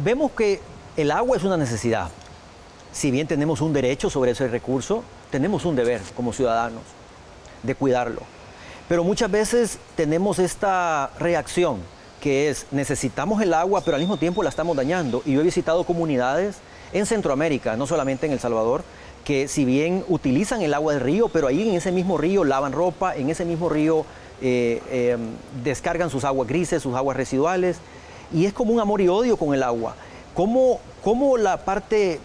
Vemos que el agua es una necesidad. Si bien tenemos un derecho sobre ese recurso, tenemos un deber como ciudadanos de cuidarlo. Pero muchas veces tenemos esta reacción que es necesitamos el agua, pero al mismo tiempo la estamos dañando. Y yo he visitado comunidades en Centroamérica, no solamente en El Salvador, que si bien utilizan el agua del río, pero ahí en ese mismo río lavan ropa, en ese mismo río descargan sus aguas grises, sus aguas residuales, y es como un amor y odio con el agua. ¿Cómo la parte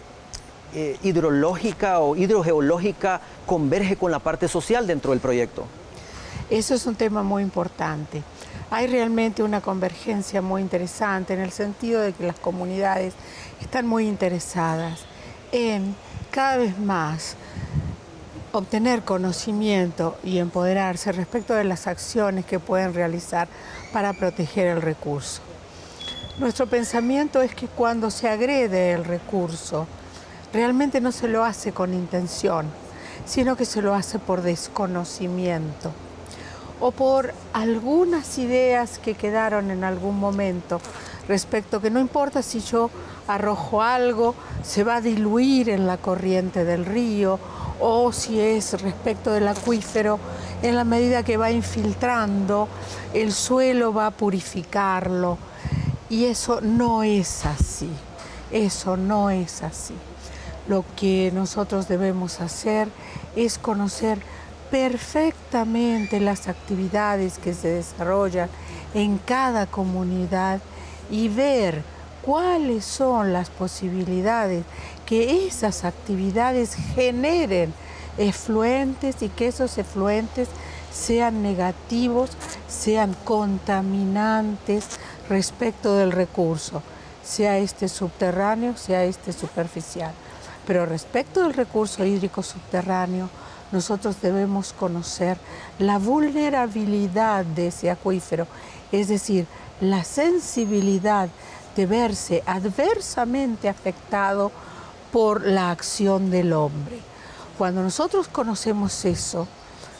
hidrológica o hidrogeológica converge con la parte social dentro del proyecto? Eso es un tema muy importante. Hay realmente una convergencia muy interesante en el sentido de que las comunidades están muy interesadas en cada vez más obtener conocimiento y empoderarse respecto de las acciones que pueden realizar para proteger el recurso. Nuestro pensamiento es que cuando se agrede el recurso, realmente no se lo hace con intención, sino que se lo hace por desconocimiento o por algunas ideas que quedaron en algún momento respecto que no importa si yo arrojo algo, se va a diluir en la corriente del río, o si es respecto del acuífero, en la medida que va infiltrando, el suelo va a purificarlo. Y eso no es así, eso no es así. Lo que nosotros debemos hacer es conocer perfectamente las actividades que se desarrollan en cada comunidad y ver cuáles son las posibilidades que esas actividades generen efluentes y que esos efluentes sean negativos, sean contaminantes respecto del recurso, sea este subterráneo, sea este superficial. Pero respecto del recurso hídrico subterráneo, nosotros debemos conocer la vulnerabilidad de ese acuífero, es decir, la sensibilidad de verse adversamente afectado por la acción del hombre. Cuando nosotros conocemos eso,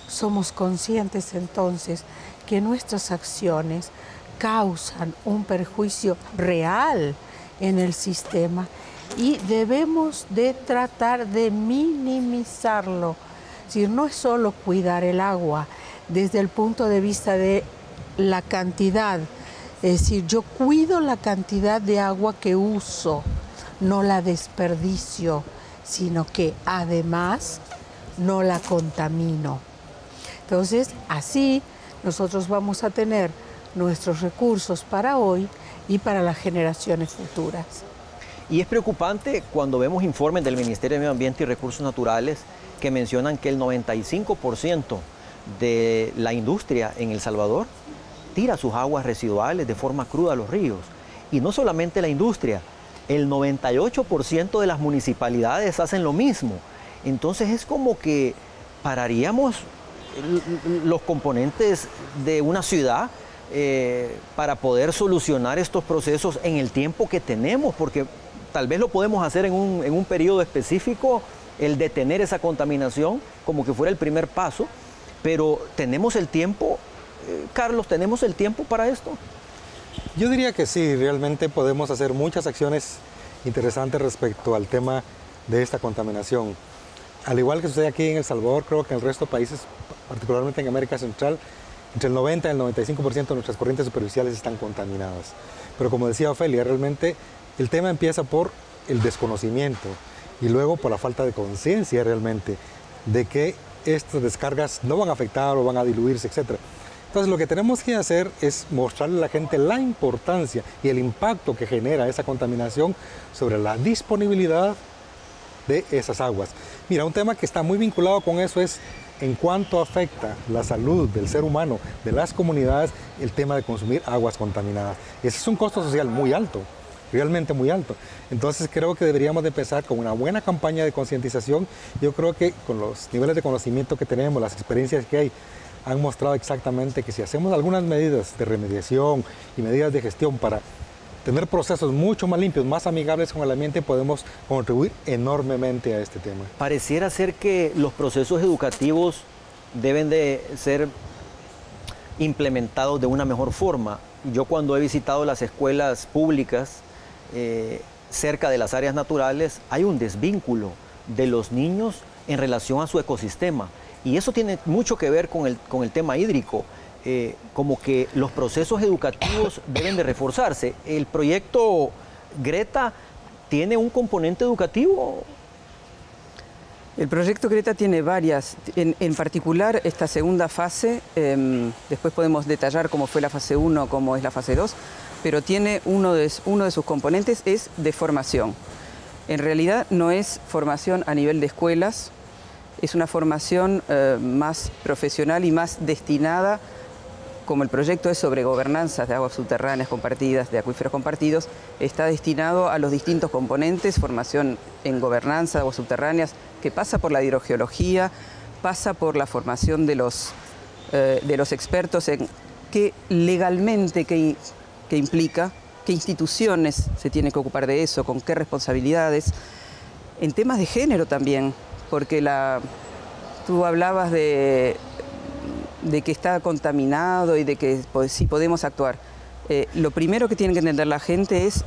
somos conscientes entonces que nuestras acciones causan un perjuicio real en el sistema y debemos de tratar de minimizarlo. Es decir, no es solo cuidar el agua desde el punto de vista de la cantidad, es decir, yo cuido la cantidad de agua que uso, no la desperdicio, sino que además no la contamino. Entonces, así nosotros vamos a tener nuestros recursos para hoy y para las generaciones futuras. Y es preocupante cuando vemos informes del Ministerio de Medio Ambiente y Recursos Naturales que mencionan que el 95% de la industria en El Salvador tira sus aguas residuales de forma cruda a los ríos. Y no solamente la industria, el 98% de las municipalidades hacen lo mismo. Entonces es como que pararíamos los componentes de una ciudad para poder solucionar estos procesos en el tiempo que tenemos, porque tal vez lo podemos hacer en un periodo específico, el detener esa contaminación como que fuera el primer paso, pero tenemos el tiempo, Carlos, ¿tenemos el tiempo para esto? Yo diría que sí, realmente podemos hacer muchas acciones interesantes respecto al tema de esta contaminación. Al igual que sucede aquí en El Salvador, creo que en el resto de países, particularmente en América Central, entre el 90 y el 95% de nuestras corrientes superficiales están contaminadas. Pero como decía Ofelia, realmente el tema empieza por el desconocimiento y luego por la falta de conciencia realmente de que estas descargas no van a afectar o van a diluirse, etc. Entonces lo que tenemos que hacer es mostrarle a la gente la importancia y el impacto que genera esa contaminación sobre la disponibilidad de esas aguas. Mira, un tema que está muy vinculado con eso es en cuánto afecta la salud del ser humano, de las comunidades, el tema de consumir aguas contaminadas. Ese es un costo social muy alto, realmente muy alto. Entonces creo que deberíamos de empezar con una buena campaña de concientización. Yo creo que con los niveles de conocimiento que tenemos, las experiencias que hay, han mostrado exactamente que si hacemos algunas medidas de remediación y medidas de gestión para tener procesos mucho más limpios, más amigables con el ambiente, podemos contribuir enormemente a este tema. Pareciera ser que los procesos educativos deben de ser implementados de una mejor forma. Yo cuando he visitado las escuelas públicas cerca de las áreas naturales, hay un desvínculo de los niños en relación a su ecosistema. Y eso tiene mucho que ver con el tema hídrico. Como que los procesos educativos deben de reforzarse. ¿El proyecto Greta tiene un componente educativo? El proyecto Greta tiene varias, en particular esta segunda fase, después podemos detallar cómo fue la fase 1, cómo es la fase 2, pero tiene uno de sus componentes es de formación. En realidad no es formación a nivel de escuelas, es una formación más profesional y más destinada, como el proyecto es sobre gobernanzas de aguas subterráneas compartidas, de acuíferos compartidos, está destinado a los distintos componentes, formación en gobernanza de aguas subterráneas, que pasa por la hidrogeología, pasa por la formación de los expertos en qué legalmente qué implica, qué instituciones se tienen que ocupar de eso, con qué responsabilidades, en temas de género también, porque tú hablabas de que está contaminado y de que sí podemos actuar. Lo primero que tiene que entender la gente es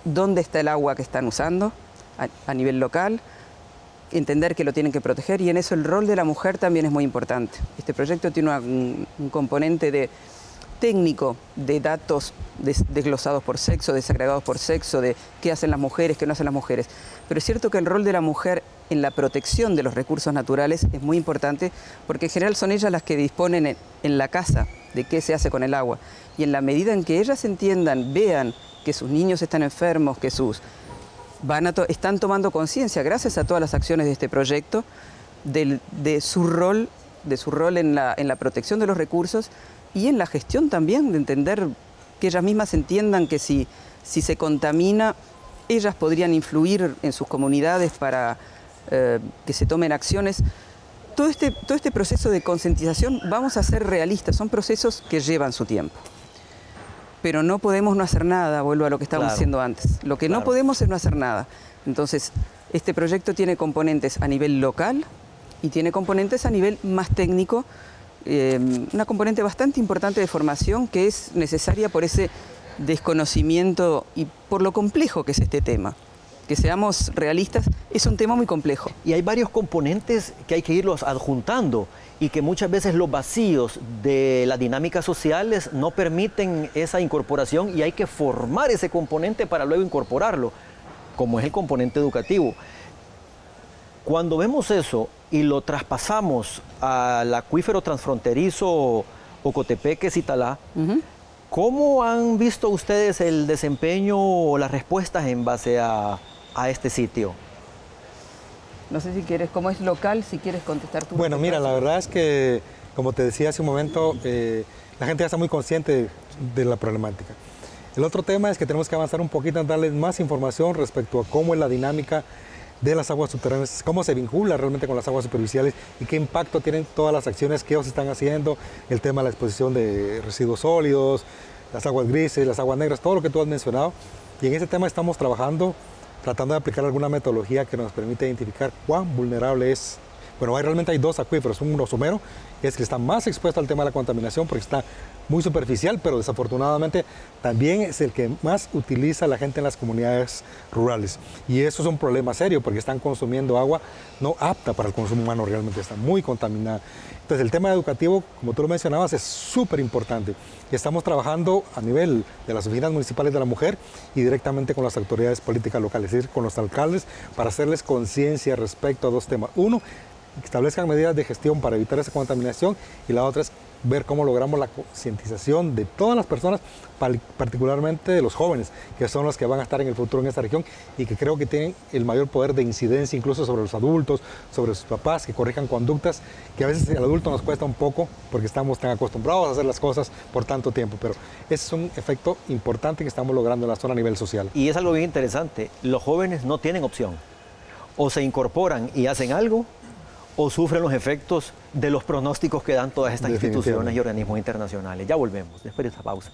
dónde está el agua que están usando a nivel local, entender que lo tienen que proteger, y en eso el rol de la mujer también es muy importante. Este proyecto tiene un componente técnico de datos desglosados por sexo, desagregados por sexo, de qué hacen las mujeres, qué no hacen las mujeres. Pero es cierto que el rol de la mujer en la protección de los recursos naturales es muy importante, porque en general son ellas las que disponen en la casa de qué se hace con el agua. Y en la medida en que ellas entiendan, vean que sus niños están enfermos, que están tomando conciencia, gracias a todas las acciones de este proyecto, de su rol en la protección de los recursos y en la gestión también, de entender que ellas mismas entiendan que si se contamina, ellas podrían influir en sus comunidades para que se tomen acciones. Todo este proceso de concientización, vamos a ser realistas, son procesos que llevan su tiempo. Pero no podemos no hacer nada, vuelvo a lo que estábamos diciendo antes. Lo que no podemos es no hacer nada. Entonces, este proyecto tiene componentes a nivel local y tiene componentes a nivel más técnico, una componente bastante importante de formación que es necesaria por ese desconocimiento y por lo complejo que es este tema. Que seamos realistas, es un tema muy complejo. Y hay varios componentes que hay que irlos adjuntando y que muchas veces los vacíos de las dinámicas sociales no permiten esa incorporación, y hay que formar ese componente para luego incorporarlo, como es el componente educativo. Cuando vemos eso y lo traspasamos al acuífero transfronterizo Ocotepeque-Citalá, ¿cómo han visto ustedes el desempeño o las respuestas en base a este sitio? No sé si quieres, como es local, si quieres contestar tú. Bueno, mira, la verdad es que, como te decía hace un momento, la gente ya está muy consciente de la problemática. El otro tema es que tenemos que avanzar un poquito en darles más información respecto a cómo es la dinámica de las aguas subterráneas, cómo se vincula realmente con las aguas superficiales y qué impacto tienen todas las acciones que ellos están haciendo, el tema de la exposición de residuos sólidos, las aguas grises, las aguas negras, todo lo que tú has mencionado. Y en ese tema estamos trabajando, tratando de aplicar alguna metodología que nos permita identificar cuán vulnerable es. Bueno, realmente hay dos acuíferos, uno somero, que es que está más expuesto al tema de la contaminación porque está muy superficial, pero desafortunadamente también es el que más utiliza la gente en las comunidades rurales. Y eso es un problema serio porque están consumiendo agua no apta para el consumo humano, realmente está muy contaminada. Entonces el tema educativo, como tú lo mencionabas, es súper importante. Y estamos trabajando a nivel de las oficinas municipales de la mujer y directamente con las autoridades políticas locales, es decir, con los alcaldes, para hacerles conciencia respecto a dos temas. Uno, que establezcan medidas de gestión para evitar esa contaminación, y la otra es ver cómo logramos la concientización de todas las personas, particularmente de los jóvenes, que son los que van a estar en el futuro en esta región y que creo que tienen el mayor poder de incidencia incluso sobre los adultos, sobre sus papás, que corrijan conductas que a veces al adulto nos cuesta un poco porque estamos tan acostumbrados a hacer las cosas por tanto tiempo, pero ese es un efecto importante que estamos logrando en la zona a nivel social. Y es algo bien interesante, los jóvenes no tienen opción, o se incorporan y hacen algo, o sufren los efectos de los pronósticos que dan todas estas instituciones y organismos internacionales. Ya volvemos, después de esta pausa.